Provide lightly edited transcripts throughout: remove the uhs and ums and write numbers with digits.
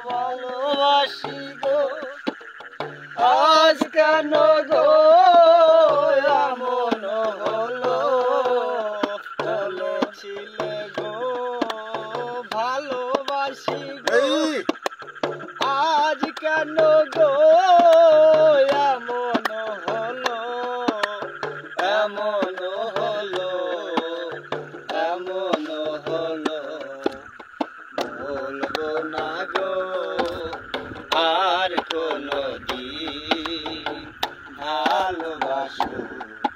ভালোবাসি গো আজ কেন গো এমন হলো বলেছিলে গো ভালোবাসি গো আজ কেন গো এমন হলো এমন হলো এমন হলো বলবো না গো আর কোনো দিন ভালোবাসো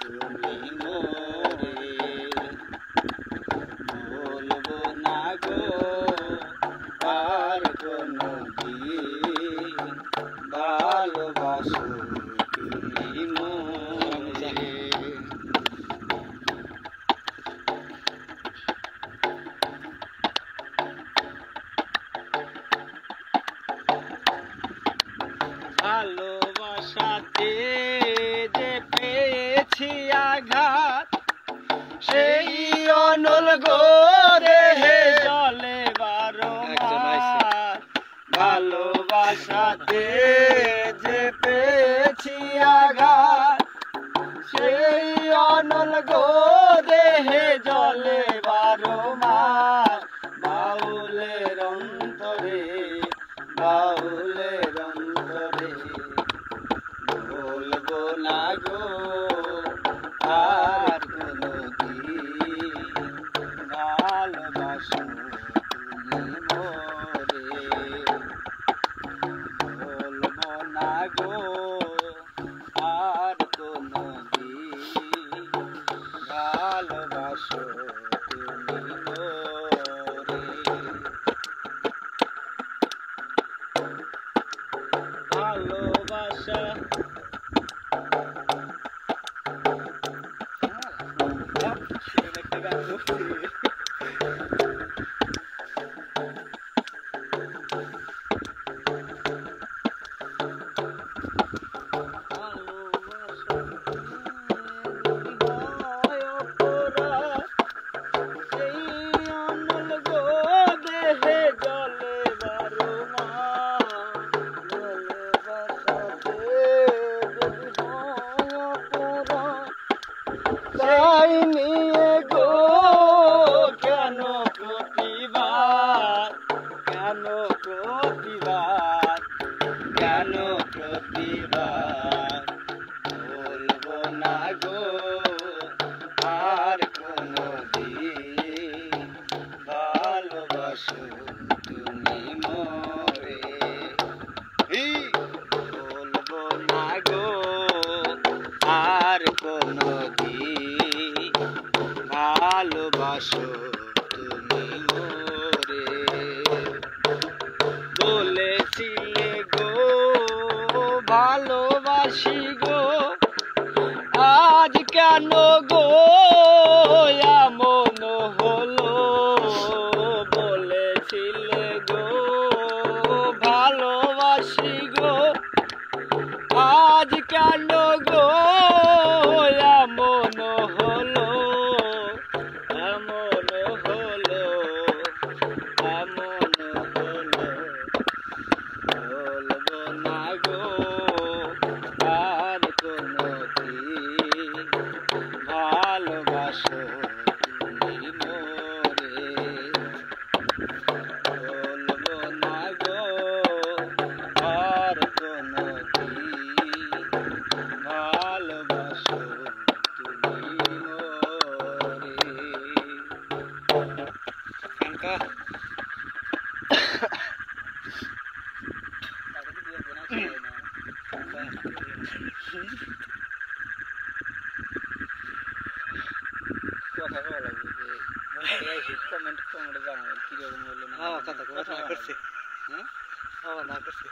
তুমি মোরে বলবো না গো আর কোনো দিন ভালোবাসো তুমি মোরে ভালোবাসাতে যে পেয়েছি আঘাত সেই অনল গো দেহে জলে বারবার ভালোবাসাতে যে পেয়েছি আঘাত সেই অনল গো দেহে জলে বারবার বাউলের অন্তরে বাউলের অন্তরে বলবো না গো আর কোনো দিন ভালোবাসো তুমি মোরে বলবো না গো আর কোনো দিন ভালোবাসো তুমি মোরে ভালোবাসা একটা গান করছি তাই নিয়ে গো কেন প্রতিবার কেন প্রতিবার কেন প্রতিবার বলবো না গো আর কোনো দিন ভালোবাসো তুমি মোরে বলবো না গো আর কোনো দিন ভালোবাসো তুমি মোরে বলেছিলে গো ভালোবাসি গো আজ কেন গো এমন হলো বলেছিলে গো ভালোবাসি গো আজ কেন গো এমন হলো এমন হলো এমন হলো বলবো না গো আর কোনো দিন ভালোবাসো তুমি মোরে বলবো না গো আর কোনো দিন ভালোবাসো তুমি মোরে কানকা কথা বলা লাগবে যে কমেন্ট কমেন্টে জানাবে কিরকম বললো না কথা কথা করছে হ্যাঁ না করছে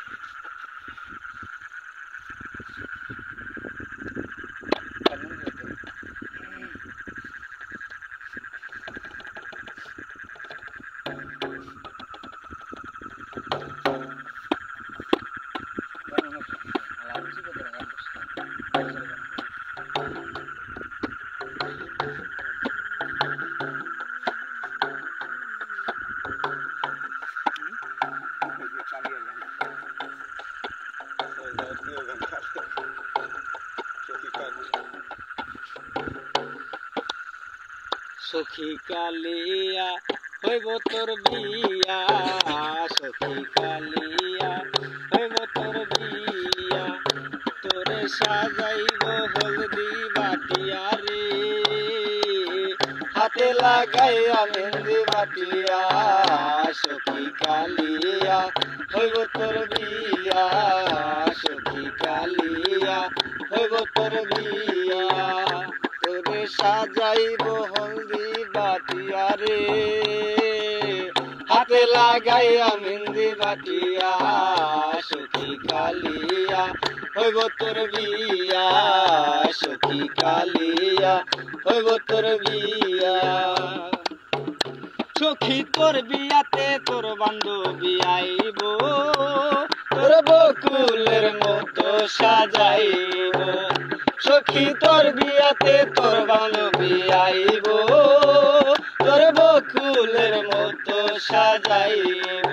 সখী কালিয়া হইব তোর বিয়া, সখী কালিয়া হইব তোর বিয়া, তোরে সাজাইব হলদি বাটিয়া রে, হাতে লাগাইয়া মেহেন্দি বাটিয়া, সখী কালিয়া হইব তোর বিয়া, সখী কালিয়া হইব তোর বিয়া, তোরে সাজাইব হলদি বাটিয়া রে, হাতে লাগাইয়া মেহেন্দি বাটিয়া, সখী কালিয়া হইব তোর বিয়া, সখী কালিয়া হইব তোর বিয়া। সখী তোর বিয়াতে তোর বান্ধবী আইব, তোর বকুলের মতো সাজাইব, সখী তোর বিয়াতে তোর বান্ধবী আইব, তোর বকুলের মতো সাজাইব,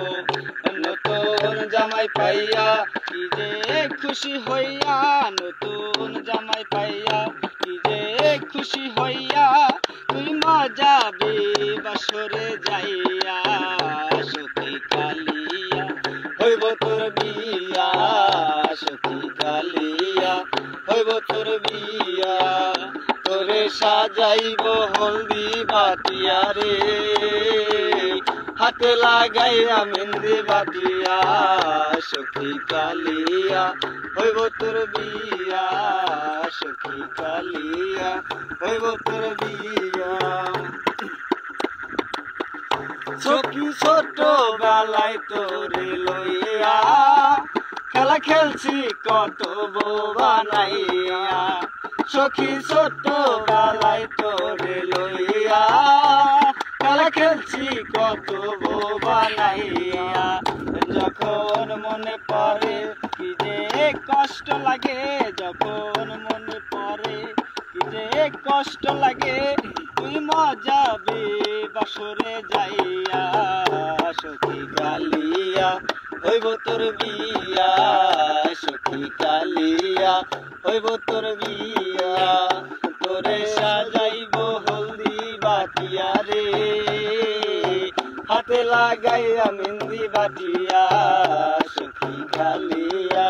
নতুন জামাই পাইয়া কি যে খুশি হইয়া, নতুন জামাই পাইয়া কি যে খুশি হইয়া, তুই মজাবি বাসরে যাইয়া, সখী কালিয়া হইব তোর বিয়া, সখী কালিয়া হইব তোর বিয়া, তোরে সাজাইব হলদি বাটিয়া রে, হাতে লাগাইয়া মেহেন্দি বাটিয়া, সখী কালিয়া হইব তোর বিয়া, সখী কালিয়া হইব তোর বিয়া। সখী ছোট বেলায় তোরে লইয়া খেলা খেলছি কত বউ বানাইয়া, সখী ছোট বেলায় তোরে লইয়া খেলা খেলছি কত বউ বানাইয়া, যখন মনে পড়ে কি যে কষ্ট লাগে, যখন মনে পড়ে কি যে কষ্ট লাগে, তুই মজাবি বাসরে যাইয়া, সখী কালিয়া হইব তোর বিয়া, সখী কালিয়া হইব তোর বিয়া, তোরে সাজাইব হলদি বাটিয়া রে, হাতে লাগাইয়া মেহেন্দি বাটিয়া, সখী কালিয়া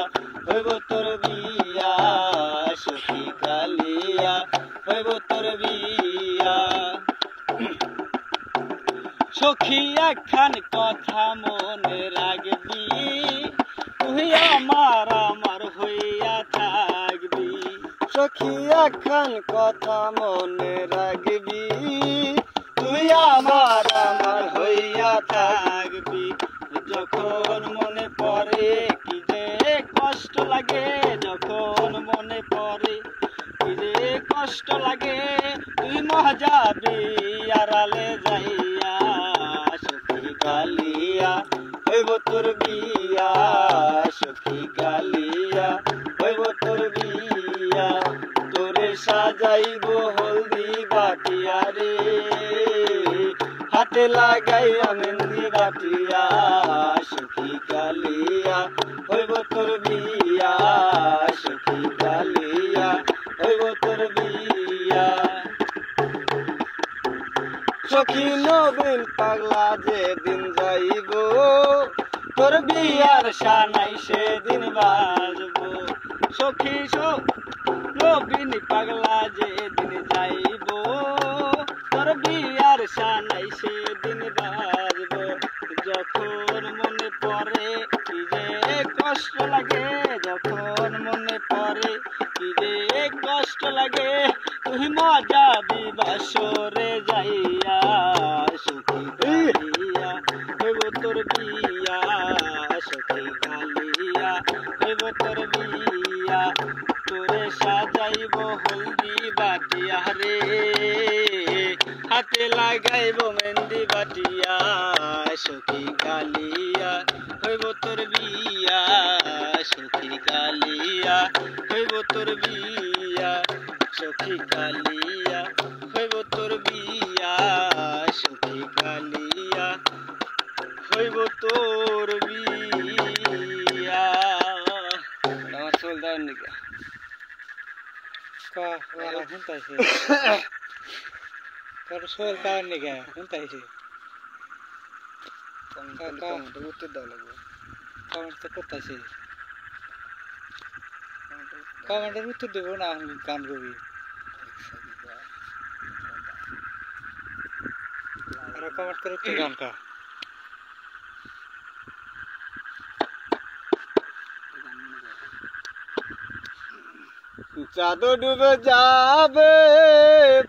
হইব তোর বিয়া, সখী কালিয়া হইব তোর বিয়া। সখী একখান কথা মনে রাখবি, তুই আমার আমার হইয়া থাকবি, সখী একখান কথা মনে রাখবি, তুই আমার আমার হইয়া থাকবি, যখন মনে পড়ে কি যে কষ্ট লাগে, যখন মনে পড়ে কি যে কষ্ট লাগে, তুই মজাবি আড়ালে যাইয়া, সখী কালিয়া হইব তোর বিয়া, সখী কালিয়া হইব তোর বিয়া, তোরে সাজাইব হলদি বাটিয়া রে, হাতে লাগাইয়া মেহেন্দি বাটিয়া, সখী কালিয়া হইব তোর বিয়া, সখী কালিয়া হইব তোর বিয়া। সখী নবীন পাগলা যেদিন যাইব, তোর বিয়ার সানাই সেদিন বাজব, সখী নবীন পাগলা যেদিন যাইব, তোর বিয়ার সানাই সেদিন বাজব, যখন মনে পড়ে কি যে কষ্ট লাগে, যখন মনে পড়ে কি যে কষ্ট লাগে, তুই মজাবি বাসরে যাইয়া, সখী কালিয়া হইব তোর বিয়া, সখী কালিয়া হইব তোর বিয়া, তোরে সাজাইব হলদি বাটিয়া রে, হাতে লাগাইব মেহেন্দি বাটিয়া, সখী কালিয়া হইব তোর বিয়া, সখী কালিয়া হইব তোর বিয়া, সখী কালিয়া হইব তোর বিয়া, সখী কালিয়া হইব তোর বিয়া। নাকি কা ওরা শুনতাইছে তোর সোল কারণ নাকি শুনতাইছে কমেন্ট উত্তর দাও লাগবে কমেন্ট তো করতাইছে কমেন্টের উত্তর দেবো না আমি গান করবি আর কমেন্ট করে উত্তর গান কা চাঁদ ডুবে যাবে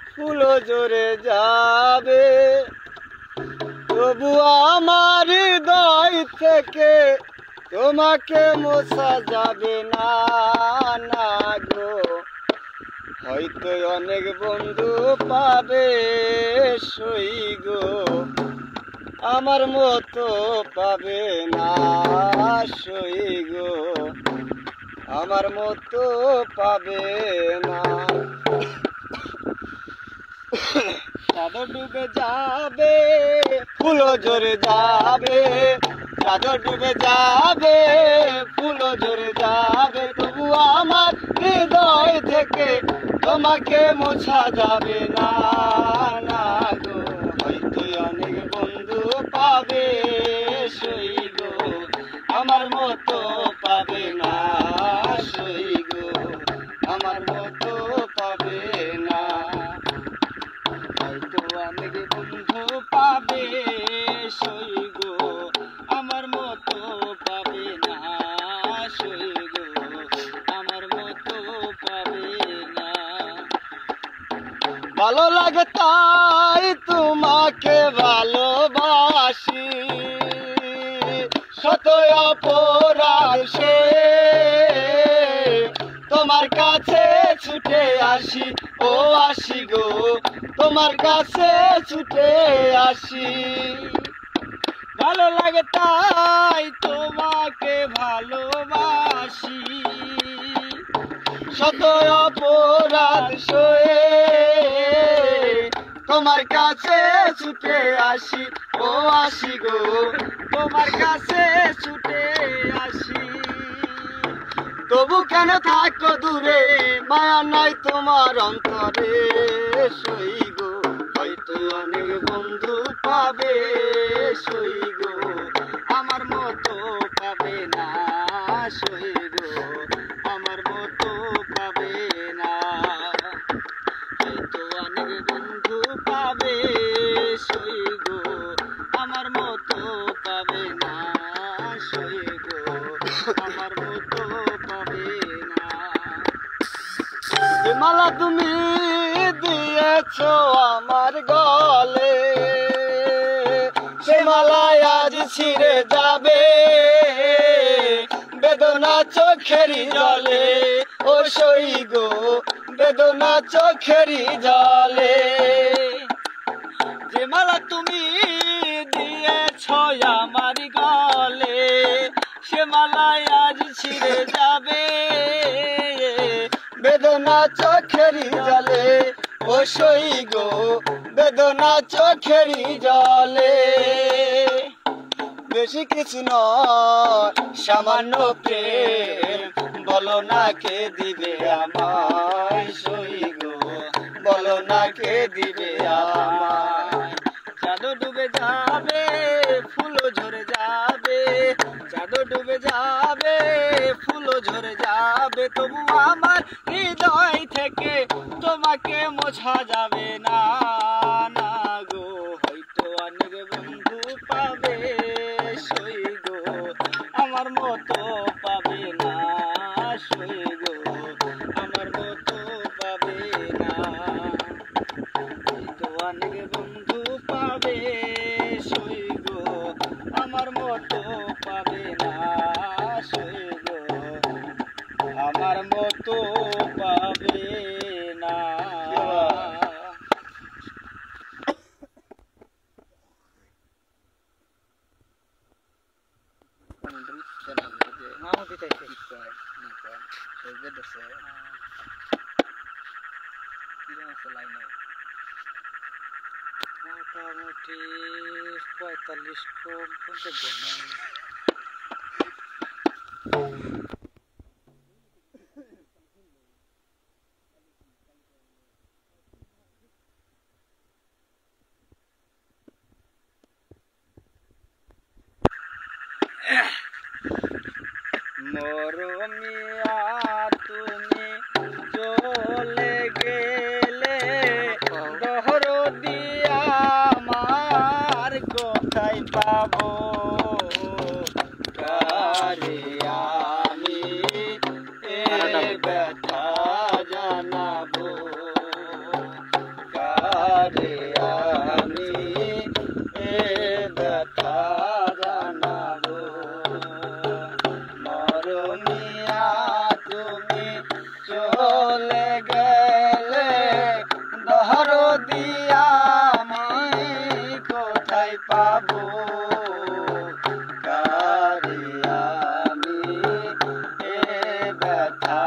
ফুল জোরে যাবে তবু আমার হৃদয় থেকে তোমাকে মোছা যাবে না না গো হয়তো অনেক বন্ধু পাবে সই গো আমার মতো পাবে না সই গো আমার মতো পাবে না চাঁদ ডুবে যাবে ফুল ঝরে যাবে চাঁদ ডুবে যাবে ফুল ঝরে যাবে তবু আমার হৃদয় থেকে তোমাকে মোছা যাবে না না গো হয়তো অনেক বন্ধু পাবে সই গো আমার মতো পাবে না সই গো আমার মতো পাবে না হয়তো অনেক বন্ধু পাবে সই গো আমার মতো পাবে না সই গো আমার মতো পাবে না ভালো লাগে তাই তোমাকে ভালোবাসি শত অপরাধ সয়ে তোমার কাছে ছুটে আসি ও আসি গো তোমার কাছে ছুটে আসি ভালো লাগে তাই তোমাকে ভালোবাসি শত অপরাধ সয়ে তোমার কাছে ছুটে আসি ও আসি গো তোমার কাছে ছুটে আসি তবু কেন থাকো দূরে মায়া নাই তোমার অন্তরে সই গো হয়তো অনেক বন্ধু পাবে সই গো আমার মতো পাবে না সই গো আমার মতো পাবে না হয়তো অনেক বন্ধু পাবে সই গো আমার মতো পাবে না সই গো আমার মতো পাবে না মালা তুমি দিয়েছো আমার গলে সে মালায় আজ ছিঁড়ে যাবে বেদনা চোখেরই জলে ও সই গো বেদনা চোখেরই জলে যে মালা তুমি দিয়েছ আমার গলে সে মালায় আজ ছিঁড়ে যাবে বেদনা চোখেরই জলে ও সই গো বেদনা চোখেরই জলে বেশি কিছু নয় সামান্য প্রেম বলো না কে দিবে আমায় সই গো বলো না কে দিবে আমায় চাঁদ ডুবে যাবে ফুল ঝরে যাবে চাঁদ ডুবে যাবে ফুল ঝরে যাবে তবু আমার হৃদয় থেকে তোমাকে মোছা যাবে না না গো হয়তো অনেক বন্ধু পাবে সই গো আমার মতো পাবে না সই গো আমার মতো পাবে না হয়তো অনেক বন্ধু পাবে সই গো আমার মতো পাবে না সই গো আমার মতো পাবে না মামু দিতেছে মোটামুটি 45 কম পর্যন্ত মরমিয়া তুমি চলে গেলে দহরদি আমার কোথায় পাবো কারে আমি ব্যথা জানাবো কারে আমি ব্যথা জানাবো মরমিয়া তুমি চলে গেলে দহরদি আমি কোথায় পাবো কারে আমি ব্যথা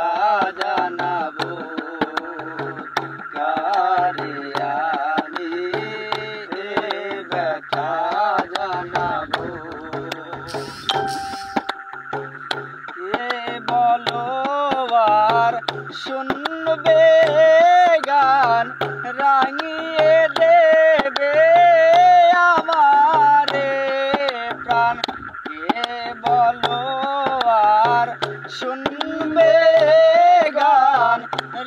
জানাবো কারে আমি ব্যথা জানাবো কে বলো আর শুনবে গান রাঙিয়ে দেবে আমারে প্রাণ কে বলো আর শুনবে গান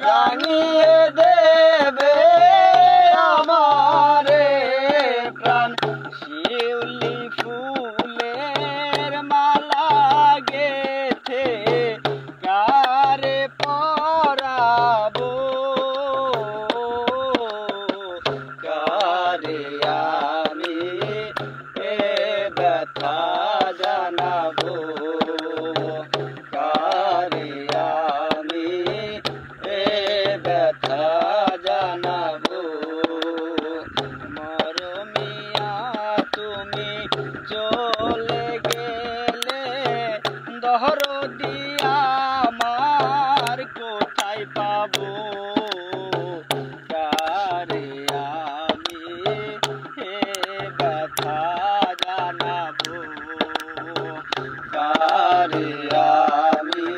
রাঙিয়ে দেবে আমারে প্রাণ শিউলি ফুলের মালা গেথে কারে পরাবো কারে আমি ব্যথা জানাবো কারে আমি ব্যথা জানাবো মরমিয়া তুমি চলে গেলে দহরদি আমার কোথায় পাবো কারে আমি ব্যথা জানাবো কারে আমি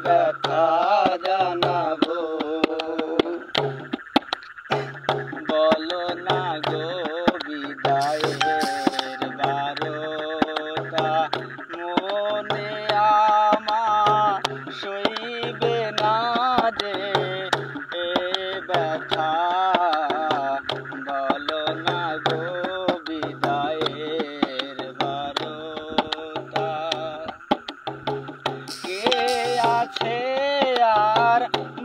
ব্যথা জানাবো বলো না গো বিদায়ের বারোটা মনে আমার সইবে না যে এ ব্যথা বলো না গো বিদায়ের বারোটা কে আছে আর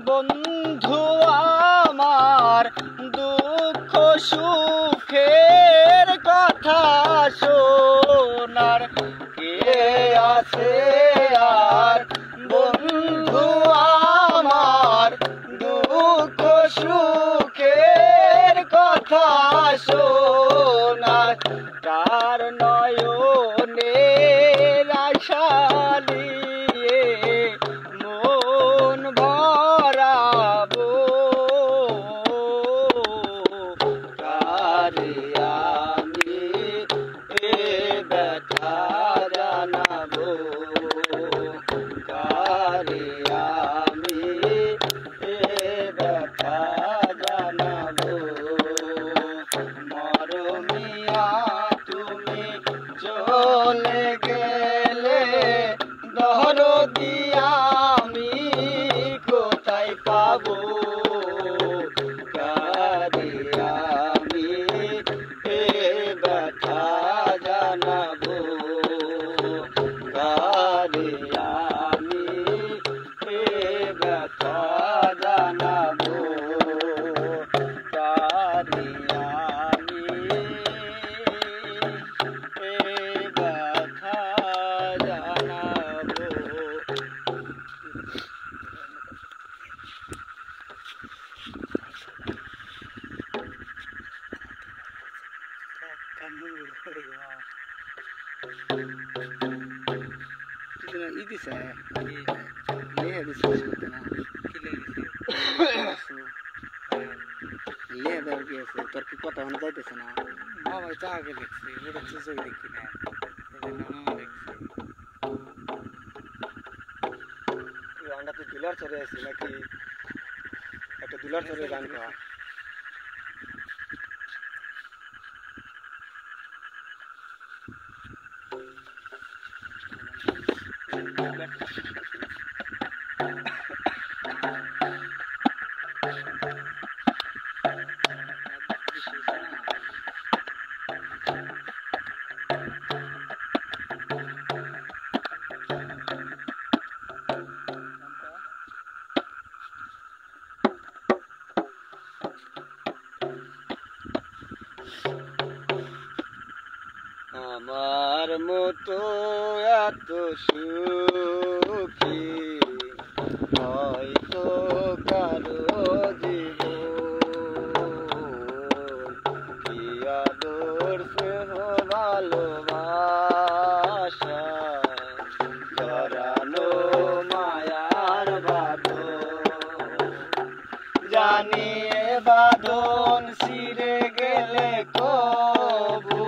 বন্ধু আমার দুঃখ সুখের কথা শোনার কে আছে আর বন্ধু আমার দুঃখ সুখের কথা শোনার তার নয়নের আশা নিয়ে মন ভরাবো কারে আমি ব্যথা জানাবো কারে আমি ব্যথা জানাবো মরমিয়া তুমি চলে গেলে দহরদি আমি কোথায় পাবো কারে আমি ব্যথা জানাবো কারে আমি ব্যথা জানাবো কারে আমি ব্যথা জানাবো ই দিছে লে দিছে না কি লে দিছে লে দাও কি আছে তোর কি কথা মনে যাইতেছে না মামা তো আগে দেখছি ওটা তো চোখ দেখি না মামা দেখছি আমরা তো দুলার চড়ে আছি নাকি একটা দুলার চড়ে গান গাওয়া আমার মতো এত সুখী হয়তো কারো জীবন কি আদর স্নেহ ভালোবাসা জড়ানো মায়ার বাঁধন জানিয়ে বাঁধন ছিঁড়ে গেলে কবু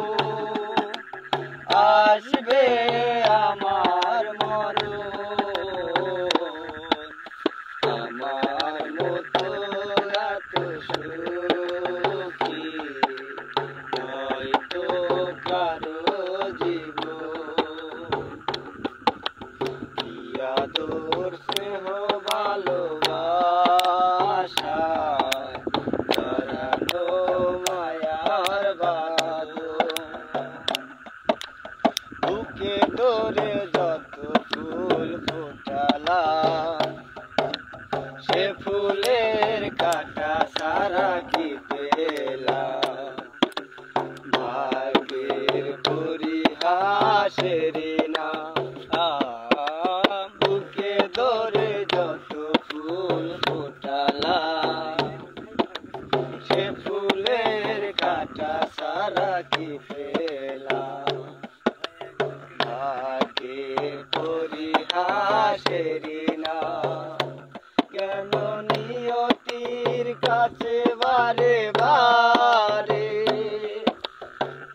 আসবে আমার মরণ আমার মতো এত সুখী হয়তো কারো জীবন কি আদর স্নেহ ভালোবাসা জড়ানো মায়ার বাঁধন বুকে ধরে যত ফুল ফোটালাম সে ফুলের কাটা সারা কি পেলাম ভাগ্যের পরিহাসের না বুকে ধরে যত ফুল ফোটালাম সে ফুলের কাটা সারা কি পেলাম ভাগ্যের পরিহাসের না কেন নিয়তির কাছে বারে বারে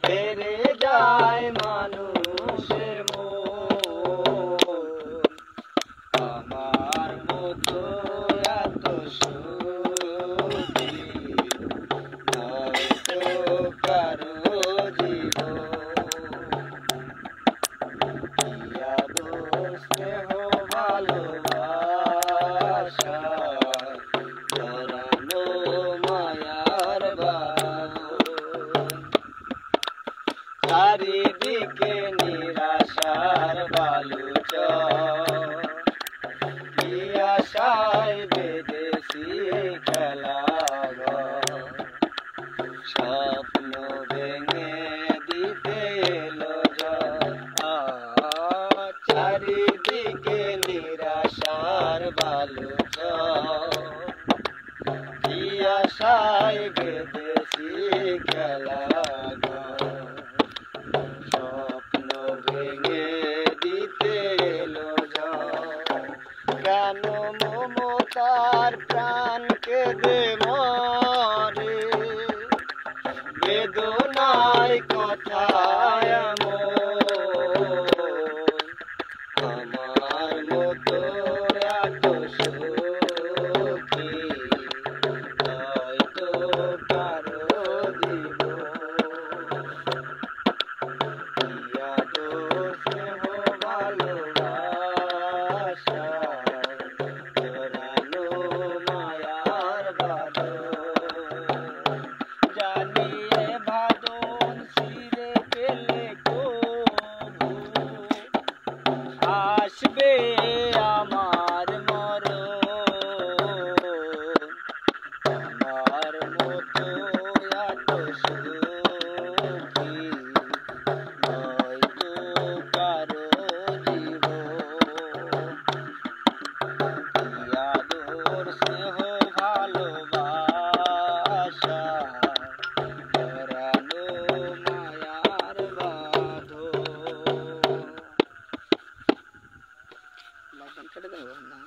হেরে যায় মানুষের মন আমার মতো এত সুখী হয়তো কারো জীবন স্নেহ ভালোবাসা জড়ানো মায়ার বাঁধন চারিদিকে নিরাশার বালুচর কি আশায় বেঁধেছি খেলাঘর স্বপ্ন ভেঙে দিতে এলো ঝড় চারিদিকে নিরাশার বালুচর কি আশায় বেঁধেছি খেলাঘর স্বপ্ন ভেঙে দিতে এলো ঝড় কেন মমতার প্রাণ কেঁদে মরে বেদনায় কথায় আমার মতো এত সুখী হয়তো কারো জীবন কি আদর স্নেহ ভালোবাসা জড়ানো মায়ার বাঁধন জানিয়ে বাঁধন ছিঁড়ে গেলে কবু আসবে আমার মরণ আমার মতো এত সুখী হয়তো কারো জীবন কি আদর স্নেহ ভালোবাসা জড়ানো মায়ার বাঁধন কেটে দেবো না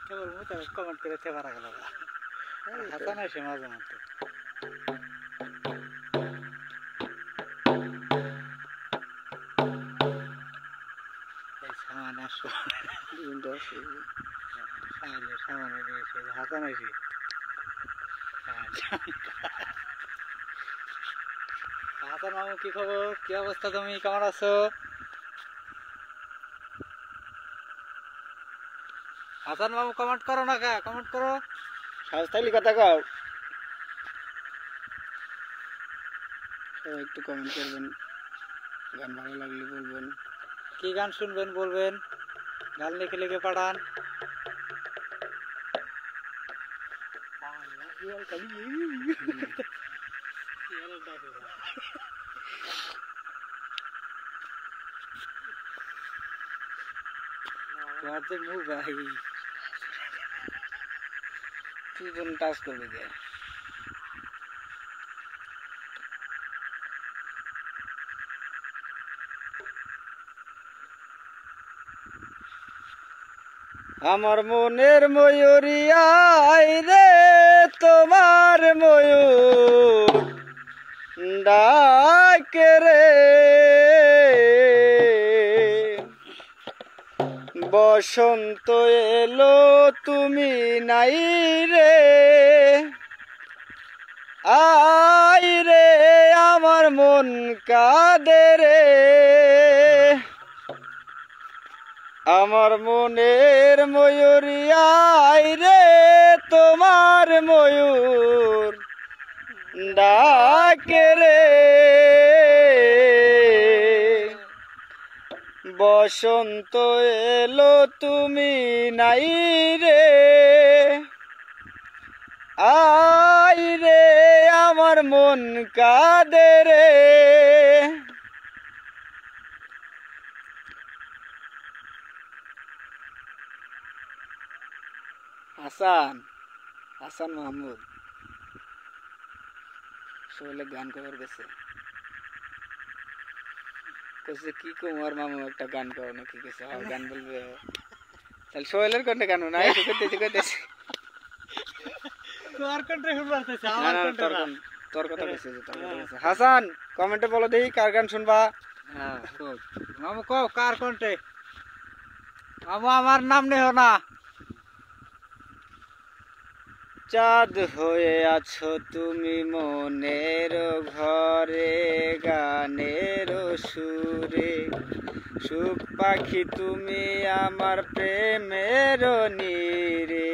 কেবল মতো কমেন্ট করে পারা গেল হাসান আসে মাঝে মধ্যে সামান আসো সামানে দিয়েছে হাসান আসি হাসান মামু কি খবর, কি অবস্থা, তুমি কেমন আছো? হাসান মামু কমেন্ট করো না, কা কমেন্ট করো। সাহস থাকলে কথা কও, সবাই একটু কমেন্ট করবেন, গান ভালো লাগলে বলবেন, কি গান শুনবেন বলবেন, গান লিখে লিখে পাঠান। তোমার যে মুখ ভাই, তুই জন টাচ করবে কে? আমার মনের ময়ূরিয়াই রে, তোমার ময়ূর ডাকে রে, বসন্ত এলো তুমি নাই রে, আই রে আমার মন কাঁদে রে, আমার মনের ময়ূরিয়াই রে, তোমার ময়ূর ডাকে রে, বসন্ত এলো তুমি নাই রে, আই রে আমার মন কাঁদে রে। হাসান, হাসান মাহমুদ সোহেলের গান করার গেছে, কইছে কি কুমার মামু একটা গান করো নাকি, গেছে আর গান বলবে, তাহলে সোহেলের কোনটা গান না এসে করতেছে করতেছে, তোর কোনটা শুনবারতেছে, না আমার না কোনটা না। তোর কথা কইছে যে তোর কথা কইছে। হাসান কমেন্টে বলো দেখি কার গান শুনবা। হ্যাঁ কও মামু, কও কার কোনটা। মামু আমার নাম নেও না। চাঁদ হয়ে আছো তুমি মনের ঘরে, গানের সুরে, সুখ পাখি তুমি আমার প্রেমের নীরে,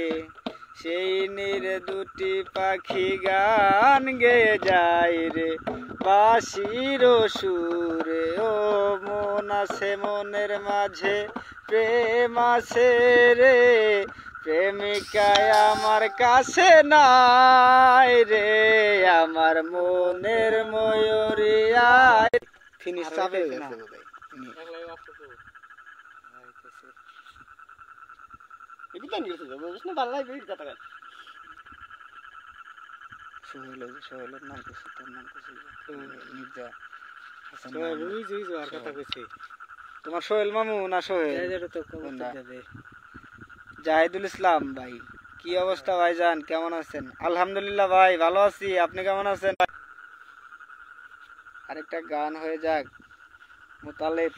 সেই নীরে দুটি পাখি গান গেয়ে যায় রে, বাঁশির সুরে। ও মন আছে মনের মাঝে, প্রেম আছে রে, প্রেমিকায় আমার কাছে নাই রে, আমার মনের ময়ূরিয়ায়। ফিনিশ চাপে গেছে বোধহয়। সোহেলের নাম কিছু, তোর নাম কিছু, মির্জা হাসান মাহমুদ। তোমার সোহেল মামু না সোহেল? জাহিদুল ইসলাম ভাই, কি অবস্থা ভাইজান, কেমন আছেন? আলহামদুলিল্লাহ ভাই ভালো আছি, আপনি কেমন আছেন? আরেকটা গান হয়ে যাক। মোতালেব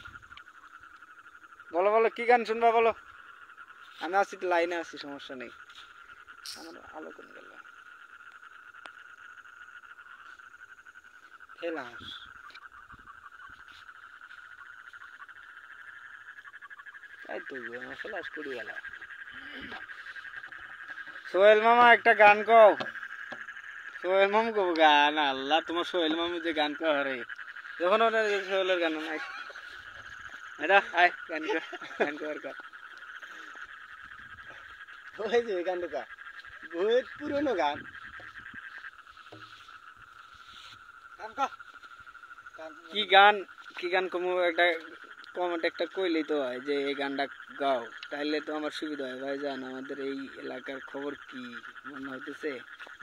বলো বলো কি গান শুনবা বলো, আমি আছি তো, লাইনে আছি, সমস্যা নেই। আমার আলো কোন গেল? ফেলাস তাই তো ফেলাস করি গেল। সোহেল মামা একটা গান কও। সোহেল মামু কব গান, আল্লাহ তোমার সোহেল মামু যে গান করে, যখন সোহেলের গান নাই এটা আয় গান কর, গান কর কর। ওই যে গান ঢোকা বহুত পুরনো গান। কি গান, কি গান কমু একটা কমেন্ট একটা কইলেই তো হয় যে এই গানটা গাও, তাইলে তো আমার সুবিধা হয়। ভাই জান আমাদের এই এলাকার খবর কি, বন্যা হইতেছে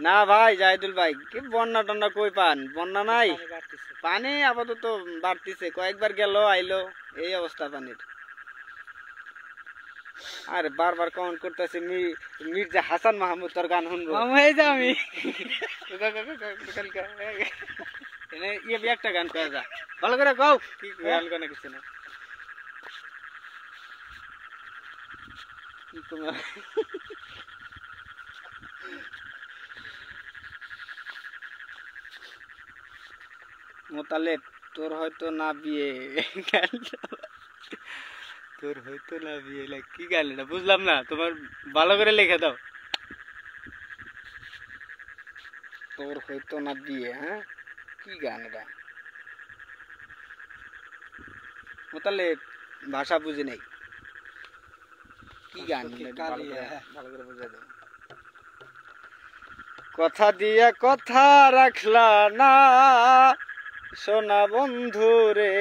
না? ভাই জাহিদুল ভাই কি বন্যা টন্যা কই পান? বন্যা নাই, পানি আপাতত বাড়তিছে, কয়েকবার গেল আইলো, এই অবস্থা পানির। আর বারবার কমেন্ট করতেছে মির্জা হাসান মাহমুদ তোর গান শুনবো। এই যে আমি একটা গান কয়ে যা, ভালো করে গাও, কি গান গানে কিছু না। মোতালেব তোর হয়তো না বিয়ে। তোর হয়তো না বিয়ে, কি গান এটা বুঝলাম না, তোমার ভালো করে লিখে দাও। তোর হয়তো না বিয়ে, হ্যাঁ কি গান এটা? মোতালেব ভাষা বুঝি নাই, কি গান ভালো করে বুঝে দাও। কথা দিয়া কথা রাখলা না সোনা বন্ধু রে।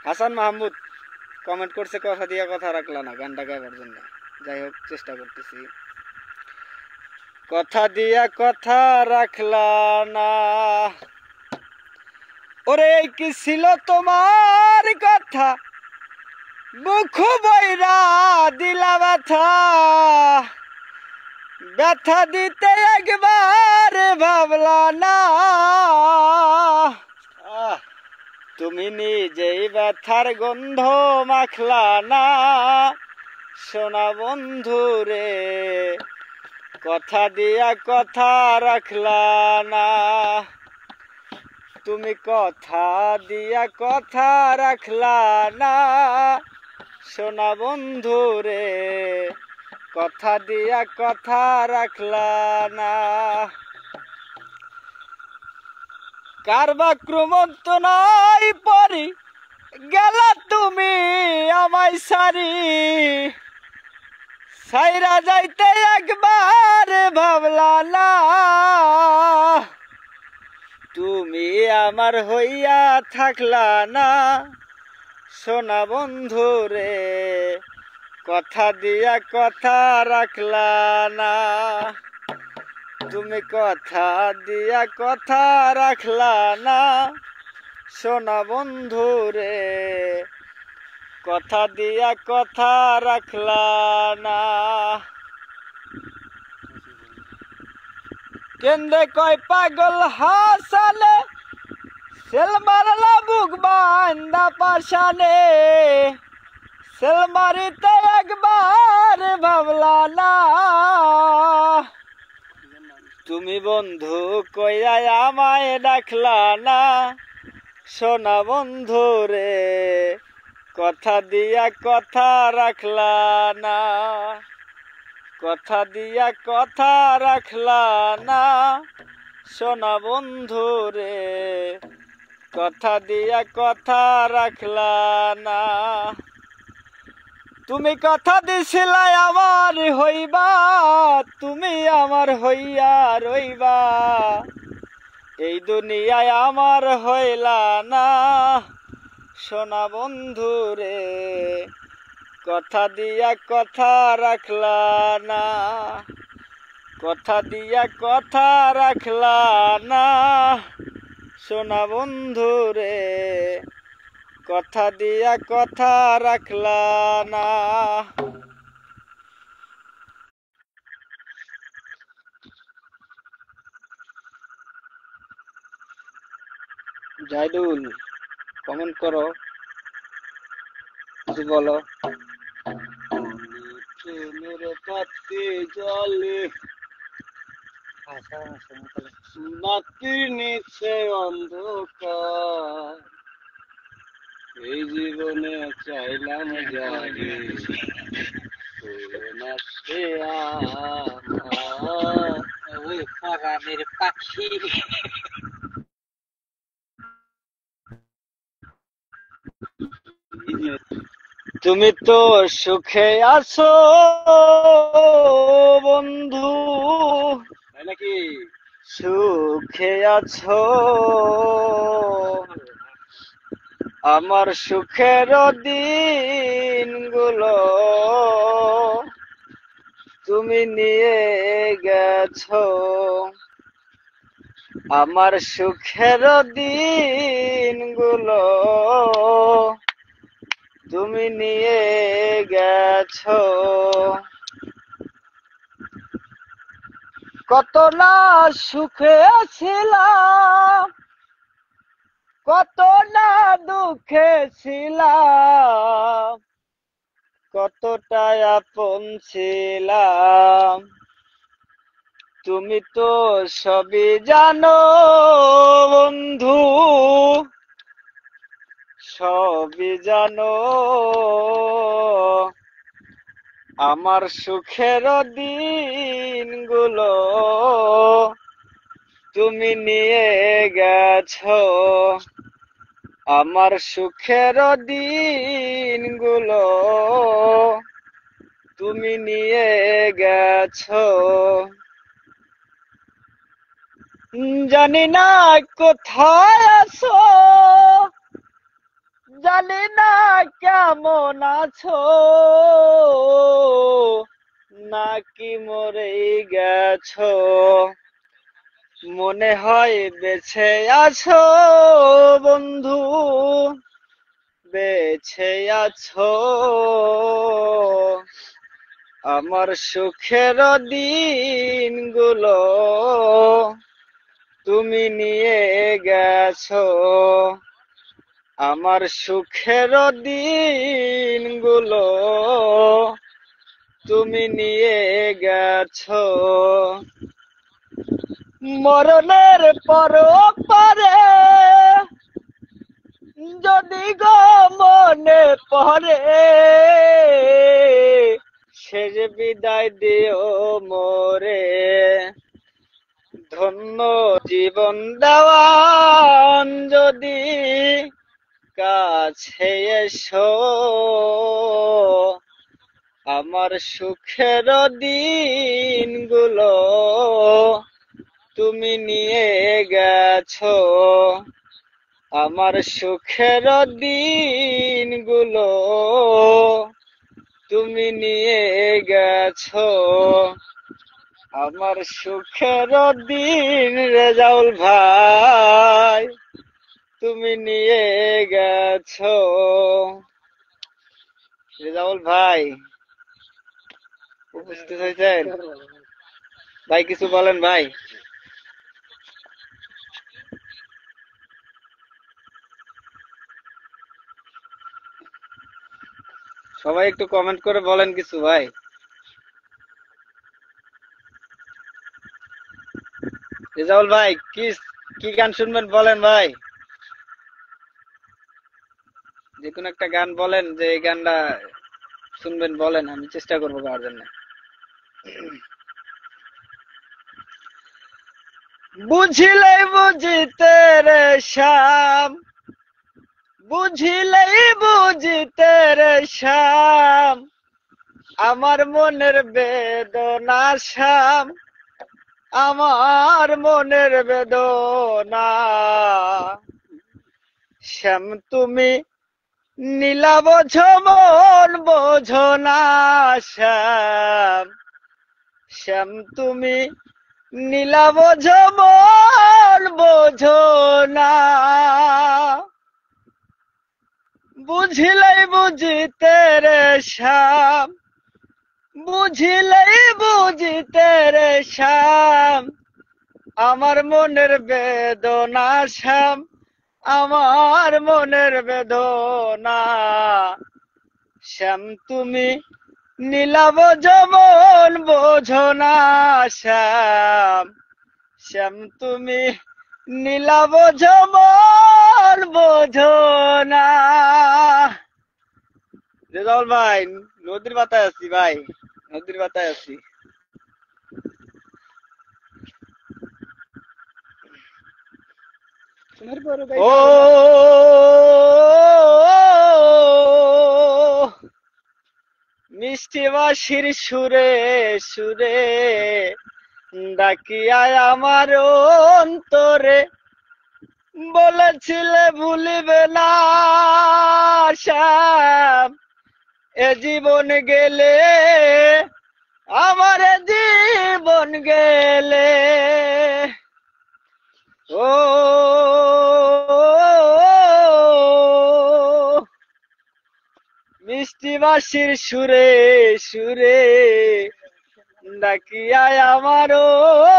হাসান মাহমুদ কমেন্ট করছে কথা দিয়া কথা রাখলা না, গানটা গাইবার জন্য। যাই হোক চেষ্টা করতেছি। কথা দিয়া কথা রাখলা না, ওরে কি ছিল তোমার কথা, মুখ বইরা দিলা ব্যথা। ব্যথা দিতে একবার ভাবলা না, তুমি নিজেই ব্যথার গন্ধ মাখলা না সোনা বন্ধু রে। কথা দিয়া কথা রাখলা না, তুমি কথা দিয়া কথা রাখলা না সোনা বন্ধু রে। কথা দিয়া কথা রাখলা না। কারবা ক্রমন্তনাই পরি গেলা তুমি আমায় সারি। সাইরা যাইতে একবার ভাবলা না, তুমি আমার হইয়া থাকলা না সোনা বন্ধু রে। কথা দিয়া কথা রাখলা না, তুমি কথা দিয়া কথা রাখলা না সোনা বন্ধু রে। কথা দিয়া কথা রাখলা না। কেন্দ্রে কয় পাগল হাসালে, সেল মারলা বুক বান্দা পাশানে। সেল মারিতে একবার ভাবলা না, তুমি বন্ধু কইয়া আমায় ডাকলা না সোনা বন্ধু রে। কথা দিয়া কথা রাখলা না, কথা দিয়া কথা রাখলা না সোনা বন্ধু রে। কথা দিয়া কথা রাখলা না। তুমি কথা দিছিলা আমার হইবা, তুমি আমার হইয়া রইবা। এই দুনিয়ায় আমার হইলা না সোনা বন্ধু রে। কথা দিয়া কথা রাখলা না, কথা দিয়া কথা রাখলা না সোনা বন্ধু রে। কথা দিয়া কথা রাখলা না। জাইদুল কমেন্ট করো, কিছু বলো। মেরে পাতি জলে মাটির নিচে অন্ধকার, এই জীবনে চাইলাম জানি ওই পরাণের পাখি। তুমি তো সুখে আছো বন্ধু, নাকি সুখে আছো। আমার সুখের দিনগুলো তুমি নিয়ে গেছো। আমার সুখের দিনগুলো তুমি নিয়ে গেছো। কত না সুখে ছিলাম, কত না দুঃখে ছিলাম, কতটা আপন ছিলাম। তুমি তো সবই জানো বন্ধু, সবই জানো, আমার সুখের দিনগুলো তুমি নিয়ে গেছো, আমার সুখের দিনগুলো তুমি নিয়ে গেছো। জানি না কোথায় আছো, জানি না কেমন আছো, নাকি মরে গেছো, মনে হয় বেঁচে আছো বন্ধু, বেঁচে আছো, আমার সুখের দিনগুলো তুমি নিয়ে গেছো, আমার সুখের দিনগুলো তুমি নিয়ে গেছো। মরণের পর পারে যদি গো মনে পড়ে, শেষ বিদায় দিও মোরে, ধন্য জীবন দেওয়ান যদি কাছে এসো, আমার সুখের দিনগুলো তুমি নিয়ে গেছো, আমার সুখের দিনগুলো তুমি নিয়ে গেছো, আমার সুখের দিন রেজাউল ভাই তুমি নিয়ে গেছো। রেজাউল ভাই উপস্থিত হয়েছেন? ভাই কিছু বলেন ভাই। সবাই একটু কমেন্ট করে বলেন কিছু ভাই। রেজাউল ভাই কি কি গান শুনবেন বলেন ভাই, যে কোনো একটা গান বলেন, যে এই গানটা শুনবেন বলেন, আমি চেষ্টা করবো গাওয়ার জন্য। বুঝিলেই বুঝিতে রে শ্যাম, বুঝিলেই বুঝিতে রে শ্যাম, আমার মনের বেদনা শ্যাম, আমার মনের বেদনা, শ্যাম তুমি নীলা বোঝো মন বোঝো না, শ্যাম, শ্যাম তুমি নীলা বোঝো মন বোঝো না, বুঝিলেই বুঝিতে রে শ্যাম, বুঝিলেই বুঝিতে রে শ্যাম, আমার মনের বেদনা শ্যাম, আমার মনের বেদনা, শ্যাম তুমি নীলা বোঝো মন বোঝো না, শ্যাম, শ্যাম তুমি নীলা বোঝো মন বোঝো না। রেজাউল ভাই নদীর পাতায় আছি ভাই, নদীর পাতায় আছি। ও মিষ্টি বাঁশির সুরে সুরে ডাকিয়ায় আমার অন্তরে, বলেছিলে ভুলিবে না শ্যাম, এ জীবন গেলে, আমার জীবন গেলে, ও মিষ্টি বাঁশির সুরে সুরে ডাকিয়ায় আমার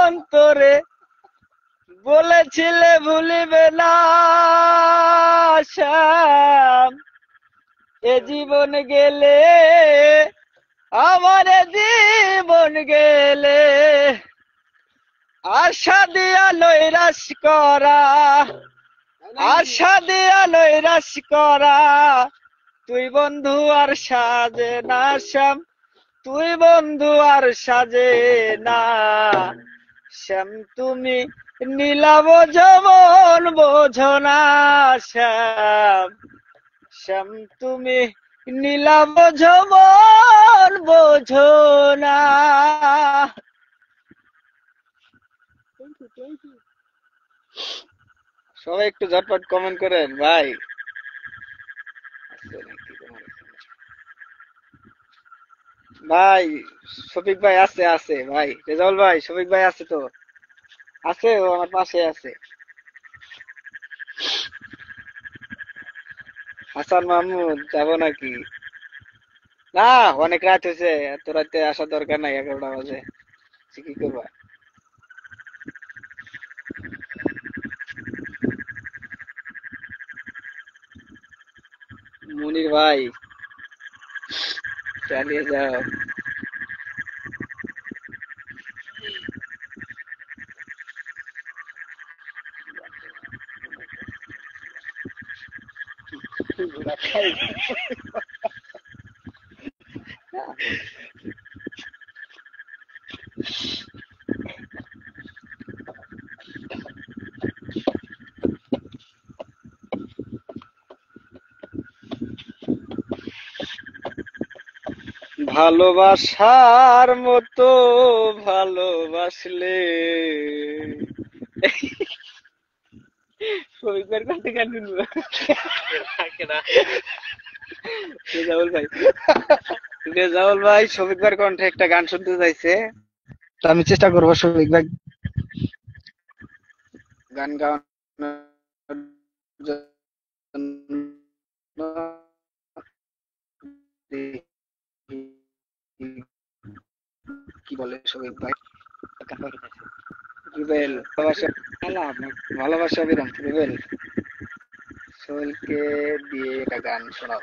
অন্তরে, বলেছিলে ভুলিবে না শ্যাম, এ জীবন গেলে, আমার জীবন গেলে, আশা দিয়া লইরাস করা, আশা দিয়া লইরাস করা, তুই বন্ধু আর সাজে না শ্যাম, তুই বন্ধু আর সাজে না শ্যাম, তুমি নীলাব যমন বোঝো না শ্যাম, শ্যাম তুমি নীলাব যমন বোঝো না। সবাই একটু ঝটপট কমেন্ট করেন ভাই। ভাই শফিক ভাই আছে, আছে ভাই, রেজাউল ভাই, শফিক ভাই আছে তো, আছে, ও আমার পাশে আছে। হাসান মাহমুদ যাবো নাকি? না, অনেক রাত হয়েছে, এত রাতে আসার দরকার নাই, 11টা বাজে, কি করবা? মুনির ভাই চালিয়ে যাও। ভালোবাসার মতো ভালোবাসলে, শফিকের কাছে গান শুনবো। রেজাউল ভাই, রেজাউল ভাই শফিক ভাইয়ের কণ্ঠে একটা গান শুনতে চাইছে, তো আমি চেষ্টা করবো শফিক ভাই গান গাওয়ানোর জন্য। কি বলে শফিক ভাই? রুবেল ভালোবাসা, ভালোবাসা বিরাম, রুবেল সোহেলকে দিয়ে একটা গান শোনাও।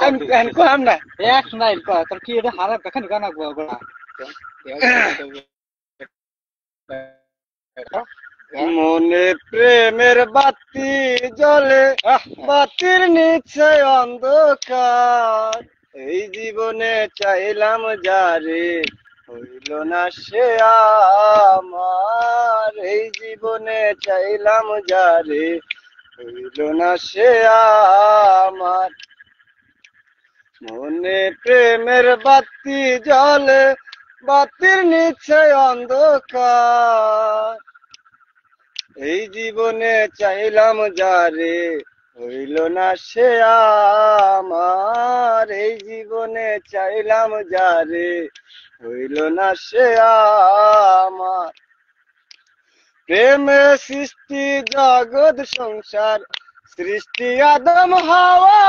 আমি গান কম না, এক নাই তোর কি এটা হারা কখন গান গোড়া মনে প্রেমের বাতি জ্বলে, বাতির নিচে অন্ধকার, এই জীবনে চাইলাম যারে, হইল না সে আমার, এই জীবনে চাইলাম যারে, হইল না সে আমার। মনে প্রেমের বাতি জ্বলে, বাতির নিচে অন্ধকার, এই জীবনে চাইলাম যারে, হইল না সে আমার, এই জীবনে চাইলাম যারে, হইল না সে আমার। প্রেমে সৃষ্টি জগৎ সংসার, সৃষ্টি আদম হাওয়া,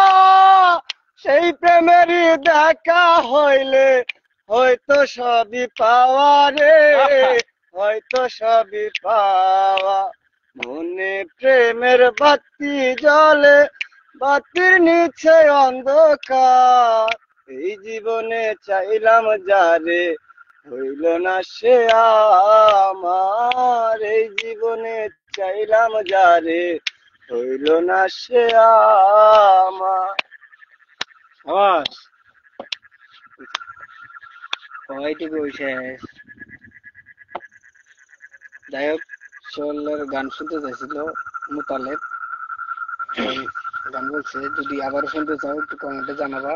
সেই প্রেমেরই দেখা হইলে হয়তো সবই পাওয়া রে, হয়তো সবই পাওয়া। মনে প্রেমের বাতি জ্বলে, বাতির নিচে অন্ধকার, এই জীবনে চাইলাম যারে, হইল না সে আমার, এই জীবনে চাইলাম যারে, হইল না সে আমার। আওয়াজ হয়টুকু শেষ। যাই হোক, সোহেলের গান শুনতে চাইছিল মোতালেব, গান বলছে যদি আবার শুনতে চাও একটু কমেন্টে জানাবা,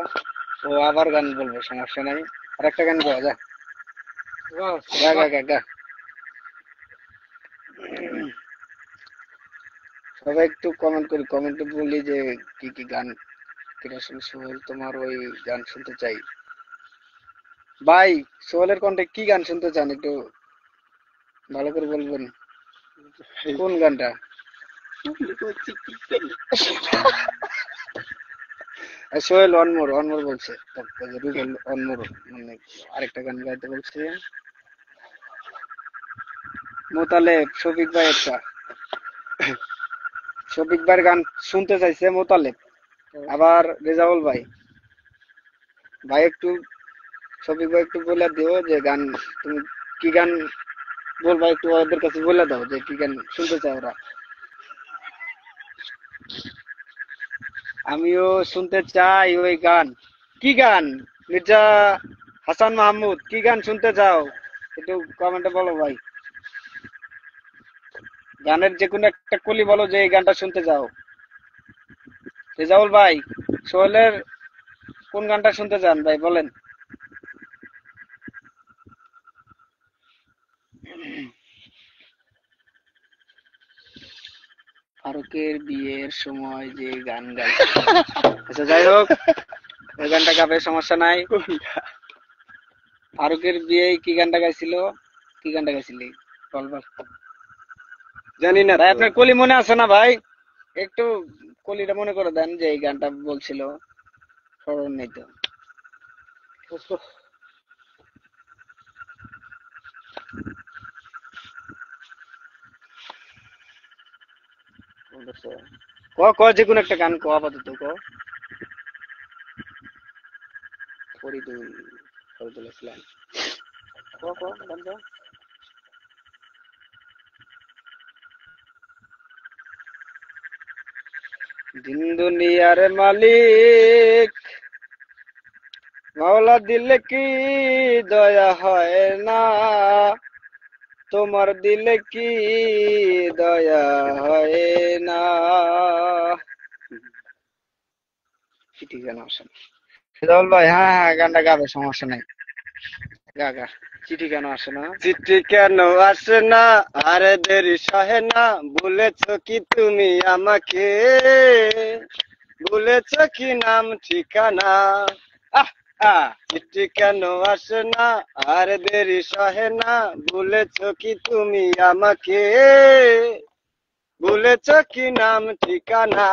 ও আবার গান বলবে, সমস্যা নাই। আর একটা গান গাওয়া যা, গা গা গা গা। সবাই একটু কমেন্ট করি, কমেন্টে বলি যে কি কি গান, কিরকম সোহেল তোমার ওই গান শুনতে চাই। ভাই সোহেলের কণ্ঠে কি গান শুনতে চান একটু ভালো করে বলবেন, কোন গানটা? সোহেল অনমোর, অনমোর বলছে, রুবেল অনমোর, মানে আরেকটা গান গাইতে বলছে মোতালেব। শফিক ভাই একটা, শফিক ভাইয়ের গান শুনতে চাইছে মোতালেব, আবার রেজাউল ভাই। ভাই একটু শফিক ভাই একটু বলে দিও যে গান, তুমি কি গান বল ভাই, একটু ওদের কাছে বলে দাও যে কি গান শুনতে চায় ওরা। আমিও শুনতে চাই ওই গান। কি গান? মির্জা হাসান মাহমুদ, কি গান শুনতে চাও? একটু কমেন্টে বলো ভাই। গানের যে কোনো একটা কলি বলো যে এই গানটা শুনতে চাও। রেজাউল ভাই, সোহেলের কোন গানটা শুনতে চান ভাই বলেন। ফারুকের বিয়ের সময় যে গান গাই, আচ্ছা যাই হোক, ওই গানটা গাবে, সমস্যা নাই। ফারুকের বিয়ে কি গানটা গাইছিল? কি গানটা গাইছিলি বল বল। জানি না ভাই তো। আপনার কলি মনে আছে না ভাই? একটু কলিটা মনে করে দেন যে এই গানটা বলছিল, স্মরণ নেই তো। ক ক যে কোনো একটা গান ক, আপাতত ক। ফরিদুল, ফরিদুল ইসলাম, ক ক গান ক। দিন দুনিয়ার মালিক মাওলা দিলে কি দয়া হয় না, তোমার দিলে কি দয়া হয় না। চিঠি কেন আসে না? সেদাউল ভাই, হ্যাঁ হ্যাঁ গানটা গাবে, সমস্যা নাই, গা গা। চিঠি কেন আসে না? চিঠি কেন আসে না, আরে দেরি সহে না, বলেছো কি তুমি আমাকে, বলেছো কি নাম ঠিকানা। আহ আহ, চিঠি কেন আসে না, আরে দেরি সহে না, বলেছো কি তুমি আমাকে, বলেছো কি নাম ঠিকানা।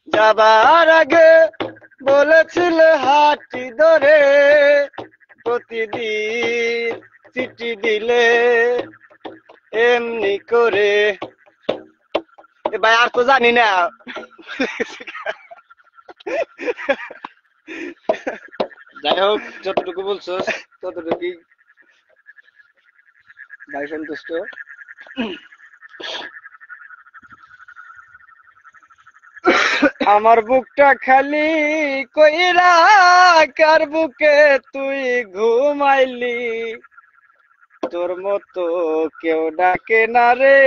যাবার আগে বলেছিলে হাতটি ধরে, প্রতিদিন চিঠি দিলে এমনি করে। এ ভাই আর তো জানি না। যাই হোক, যতটুকু বলছো ততটুকুই ভাই সন্তুষ্ট। আমার বুকটা খালি কইরা কার বুকে তুই ঘুমাইলি, তোর মতো কেউ ডাকে না রে,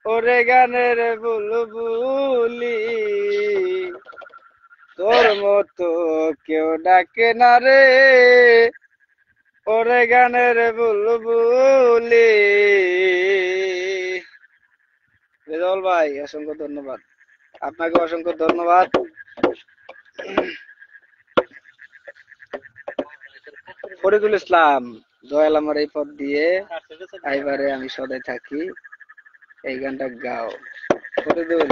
ওরে গানের বুলবুলি, তোর মতো কেউ ডাকে না রে, ওরে গানের বুলবুলি। রেজাউল ভাই, অসংখ্য ধন্যবাদ, আপনাকে অসংখ্য ধন্যবাদ। ফরিদুল ইসলাম, দয়াল আমার এই পথ দিয়ে আইবারে আমি সদাই থাকি, এই গানটা গাও ফরিদুল।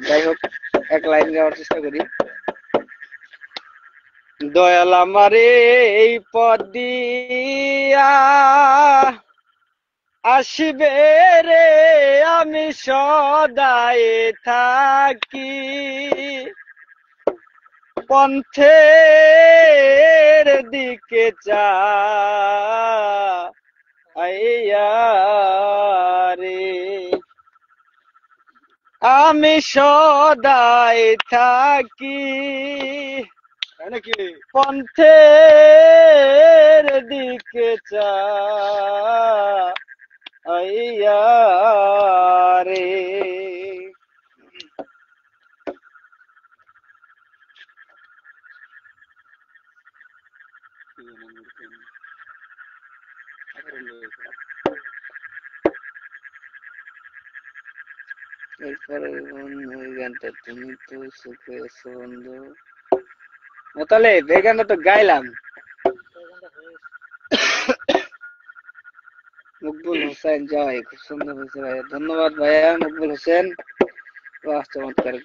যাই হোক, এক লাইন গাওয়ার চেষ্টা করি। দয়াল আমার এই পথ দিয়া আসিবে রে, আমি সদাই থাকি, পন্থের দিকে চাইয়া রে, আমি সদাই থাকি, নাকি পন্থের দিকে চাইয়া রে। এরপরে ওই গানটা তুমি তো সুখে আছো বন্ধু, তাহলে এই গানটা তো গাইলাম। মকবুল হোসেন, জয়, খুব সুন্দর হয়েছে ভাইয়া, ধন্যবাদ ভাইয়া মকবুল হোসেন, বাহ চমৎকার।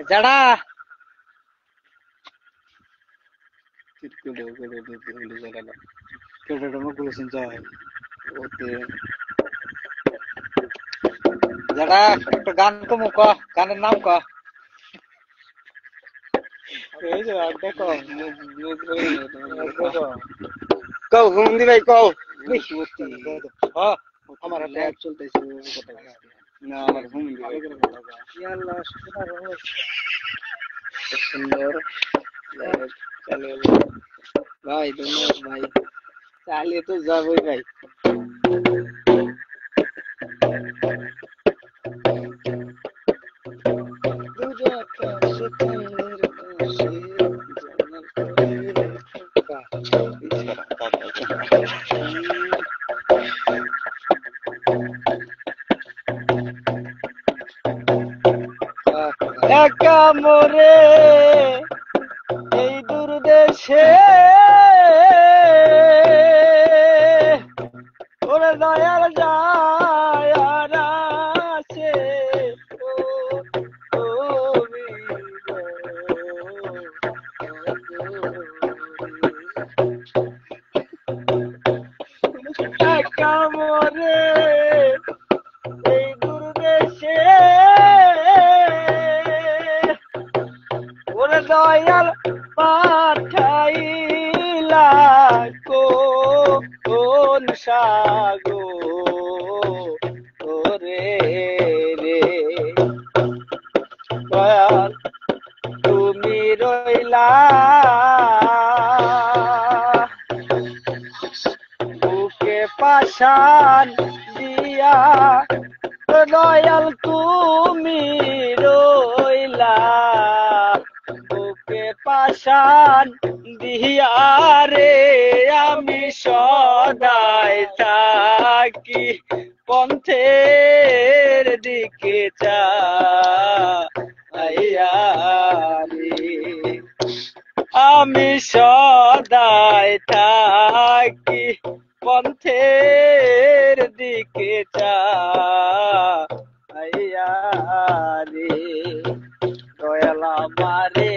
যারা মকবুল হোসেন, জয়, ওকে। যারা একটা গান কমু ক, গানের নাম ক। এই যে দেখো মুখ বলে না তোমার দেখো কও হুমদি ভাই কও হ্যাঁ আমার লাইভ চলতেছে কথা না আমার হুমদি ভাই ইয়াল্লাহ শোনার খুব সুন্দর চালিয়ে ভাই ধন্যবাদ ভাই চালিয়ে তো যাবোই ভাই একা মোরে এই দূর দেশে ওরে দয়াল যায় আর আসে ও একা মোরে এই দূর দেশে ওরে দয়াল পাঠাইলা কোন সাগো ওরে রে দয়াল তুমি রইলা বুকে পাশান দিয়া দয়াল তুমি রইলা বুকে পাশান দিয়া রে আমি সদাই থাকি পন্থের দিকে চাইয়া রে আমি সদাই থাকি পন্থের দিকে চাইয়া রে দয়াল আমারে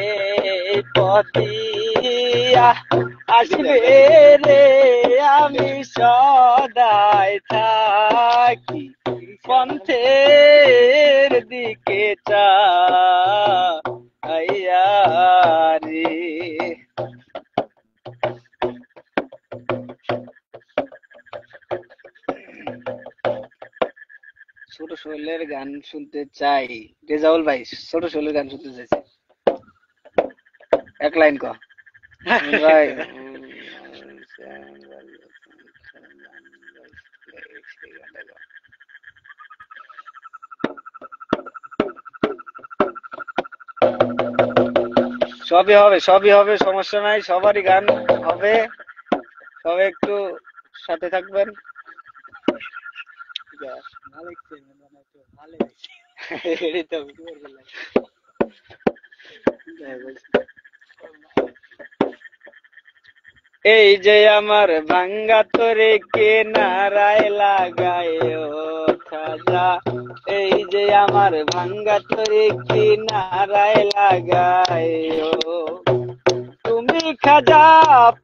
পতিয়া আসবে রে আমি সদাই থাকি পন্থের দিকে চাইয়া রে ছোট শৈলের গান শুনতে চাই রেজাউল ভাই ছোট শৈলের গান শুনতে চাইছে এক লাইন কো ভাই সবই হবে সমস্যা নাই সবারই গান হবে সবাই একটু সাথে থাকবেন এই যে আমার ভাঙ্গা তোরে কে নারায় লাগায় খাজা এই যে আমার ভাঙ্গা তোরে কে নারায় লাগায় তুমি খাজা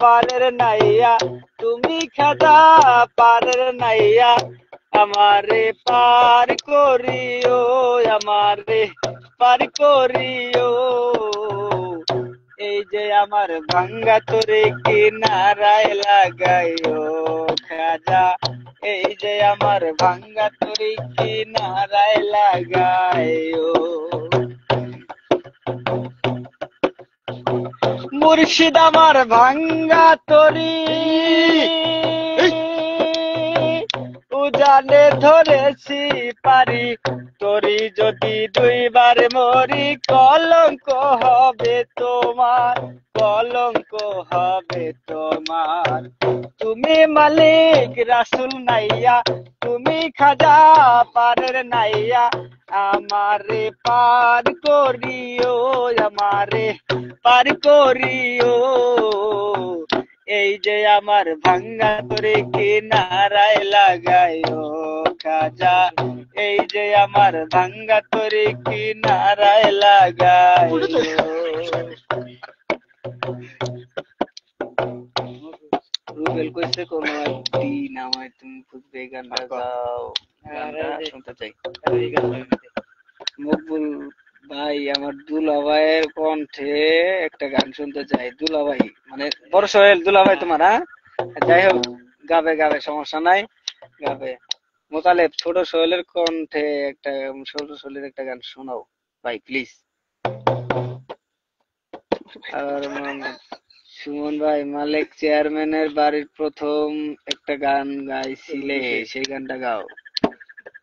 পারের নাইয়া তুমি খাজা পারের নাইয়া আমারে পার করিও আমারে পার করিও এই যে আমার ভাঙ্গা তোরে কিনারায় লাগাইও খাজা এই যে আমার ভাঙ্গা তোরে কিনারায় লাগাইও মুর্শিদ আমার ভাঙ্গা তরি উজানে ধরেছি পারি তরি যদি দুইবার মরি কলঙ্ক হবে তোমার কলঙ্ক হবে তোমার তুমি মালিক রাসুল নাইয়া তুমি খাজা পারের নাইয়া আমারে পার করিও আমারে পার করিও এই যে আমার ভাঙ্গা তোরে কিনারায় লাগাইও খাজা এই যে আমার ভাঙ্গা তোরে কিনারায় লাগাইও রুবেল কইছে কোন একদিন আমায় তুমি খুঁজবে গানটা গাও গানটা শুনতে চাই মকবুল ভাই আমার দুলাভাইয়ের কণ্ঠে একটা গান শুনতে চাই। দুলাভাই মানে বড় সোহেল দুলাভাই তোমার, হ্যাঁ? যাই হোক, গাবে গাবে, সমস্যা নাই, গাবে। মোতালেব ছোট সোহেলের কণ্ঠে একটা, ছোট সোহেলের একটা গান শোনাও ভাই প্লিজ। আর মোহাম্মদ সুমন ভাই, মালিক চেয়ারম্যানের বাড়ির প্রথম একটা গান গাইছিলে, সেই গানটা গাও।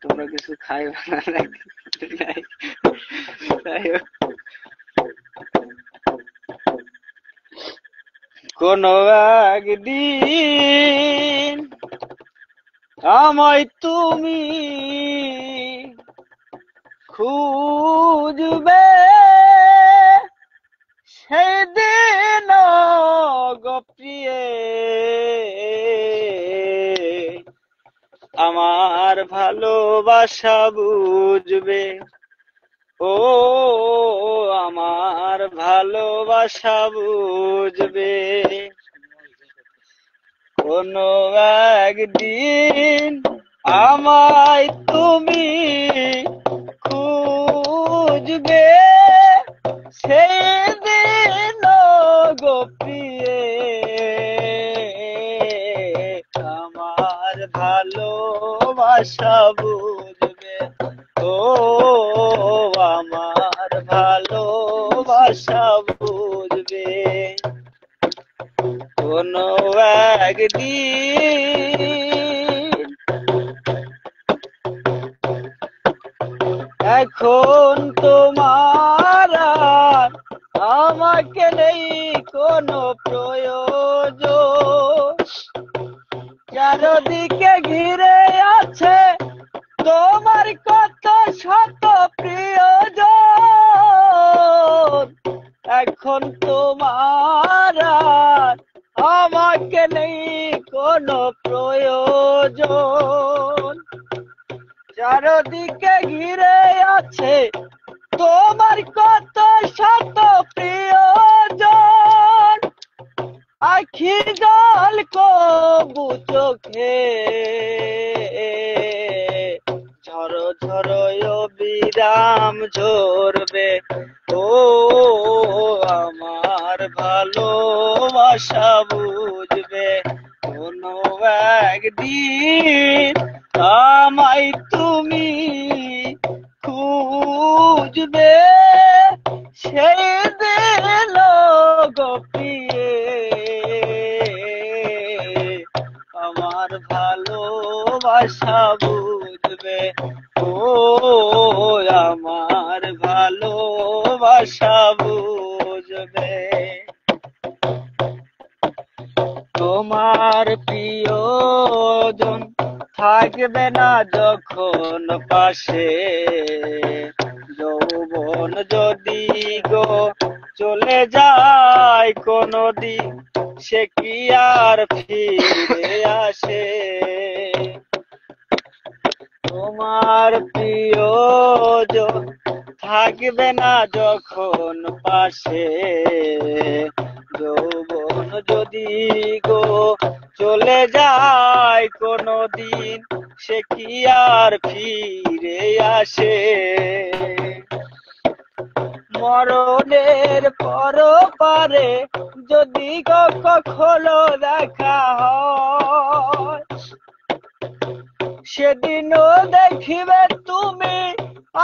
তোমরা কিছু খাইবে না নাকি? যাই হোক, কোনো একদিন আমায় তুমি খুঁজবে, সেদিন গো প্রিয়ে আমার ভালোবাসা বুঝবে, ও আমার ভালোবাসা বুঝবে। কোনো একদিন আমায় তুমি খুঁজবে, সেদিন গো প্রিয়ে আমার ভালোবাসা বুঝবে, ও আমার ভালোবাসা বুঝবে। কোনো একদিন, এখন তোমার আর আমাকে নেই কোনো প্রয়োজন, চারদিকে ঘিরে আছে তোমার কত শত প্রিয়জন। এখন তোমার আর আমাকে নেই কোনো প্রয়োজন, চারদিকে ঘিরে আছে তোমার কত শত প্রিয়জন। আখি জল কবু চোখে ঝরো ঝরো বিরাম ঝরবে, ও আমার ভালোবাসা বুঝবে। কোনো একদিন আমায় তুমি খুঁজবে, সেদিন গো প্রিয়ে আমার ভালোবাসা বুঝবে, ও আমার ভালোবাসা বুঝবে। তোমার প্রিয়জন থাকবে না যখন পাশে, যৌবন যদি গো চলে যায় কোনদিন, সে কি আর ফিরে আসে? তোমার প্রিয়জন থাকবে না যখন পাশে, যৌবন যদি গো চলে যায় কোনদিন, সে কি আর ফিরে আসে? মরণের পর পারে যদি কখনো দেখা হয়, সেদিনও দেখিবে তুমি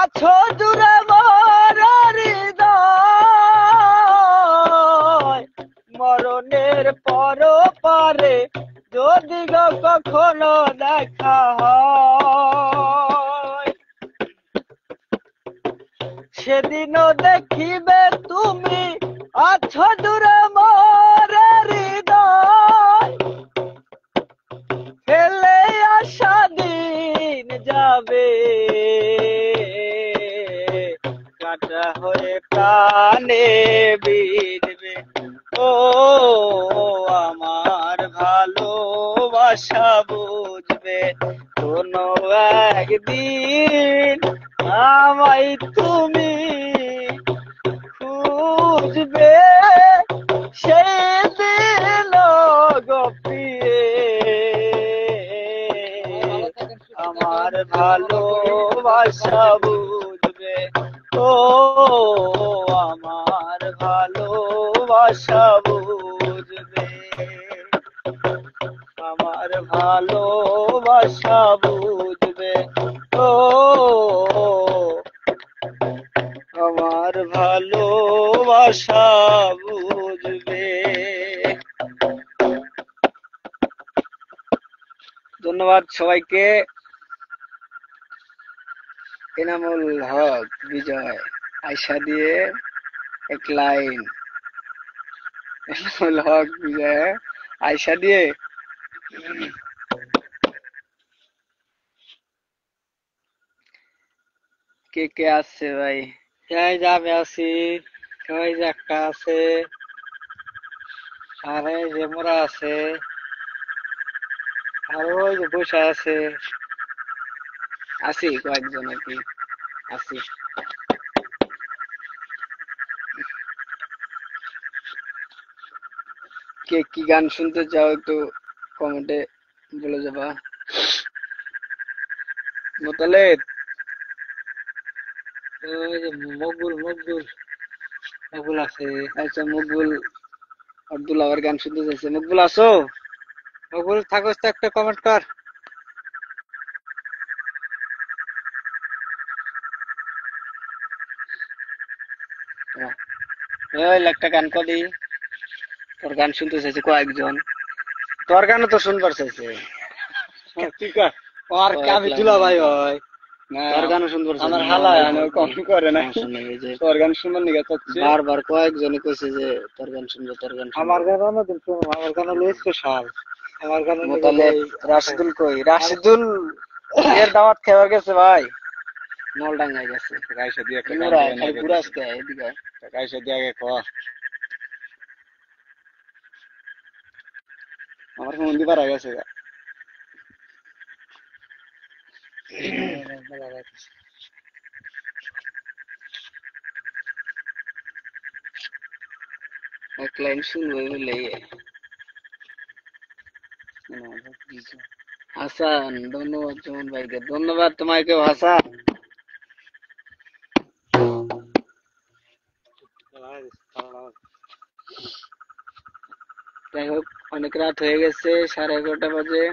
আছো দূরে মোর হৃদয়। মরণের পর পারে যদি কখনো দেখা হয়, সেদিনও দেখিবে তুমি আছো দূরে মোর হৃদয়। ফেলে আসা দিন যাবে, কাটা হয়ে প্রাণে বিঁধবে, ও আমার ভালোবাসা বুঝবে। কোনো একদিন আমায় তুমি খুঁজবে, সেদিন গো প্রিয়ে আমার ভালোবাসা বুঝবে, ও আমার ভালোবাসা বুঝবে, আমার ভালোবাসা বুঝবে, ও আমার ভালোবাসা বুঝবে। ধন্যবাদ সবাইকে। এনামুল হক বিজয় আয়শা দিয়ে এক লাইন, এনামুল হক বিজয় আয়শা দিয়ে কে কে আসছে ভাই? এই যে আমি আছি, ওই যে একটা আছে, আর এই যে মোরা আছে, আর ওই যে বসে আছে। আছি কয়েকজন আর কি, আছি। কে কি গান শুনতে চাও একটু কমেন্টে বলে যাবা। মোতালেব, ওই যে মকবুল মকবুল মকবুল আছে। আচ্ছা মকবুল আব্দুল আবার গান শুনতে চাইছে। মকবুল আসো? মকবুল থাকস তো একটা কমেন্ট কর। ওই একটা গান কদি, তোর গান শুনতে চাইছে কয়েকজন, তোর গানও তো শুনবার চাইছে। আর আমি দুলা ভাই হয়, তোর গানও শুনবার চাইছে। আমার হালা কম করে না, তোর গান শুনবার নিকে চাচ্ছে। বারবার কয়েকজনে কইছে যে তোর গান শুনবো, তোর গান শুনবো। আমার গান অন্যদিন শুনবো, আমার গান হলো স্পেশাল। আমার গান মোতালেব, রাশিদুল কই? রাশিদুল এর দাওয়াত খাবার গেছে ভাই, নলডাঙ্গায় গেছে। কাইসা দিয়ে একটা গান নোরা করে না খালি ঘুরে আসতে হয় এদিকে। কাইসা দিয়ে আগে কর। আমার মন্দি পারা গেছে গা। এক লাইন শুনবো বলে। হাসান, ধন্যবাদ জমন ভাইকে, ধন্যবাদ তোমাকেও হাসান। যাই হোক, অনেক রাত হয়ে গেছে, 11:30 বাজে।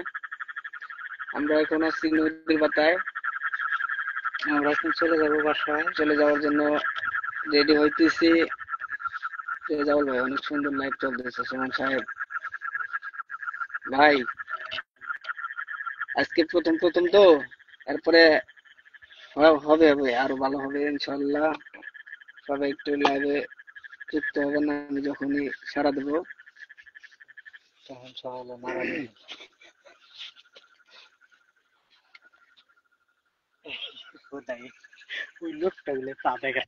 আমরা এখন আছি নদীর পাতায়, আমরা এখন চলে যাবো বাসায়। চলে যাওয়ার জন্য রেডি হইতেছি। জাউল ভাই অনেক সুন্দর লাইভ চলতেছে। সুমন সাহেব ভাই, আজকে প্রথম প্রথম তো, এরপরে হবে হবে আরো ভালো হবে ইনশাল্লাহ। সবাই একটু লাইভে যুক্ত হবে না, আমি যখনই সাড়া দেবো। তখন সকালে মারা ওই লোকটা গুলো পা দেখা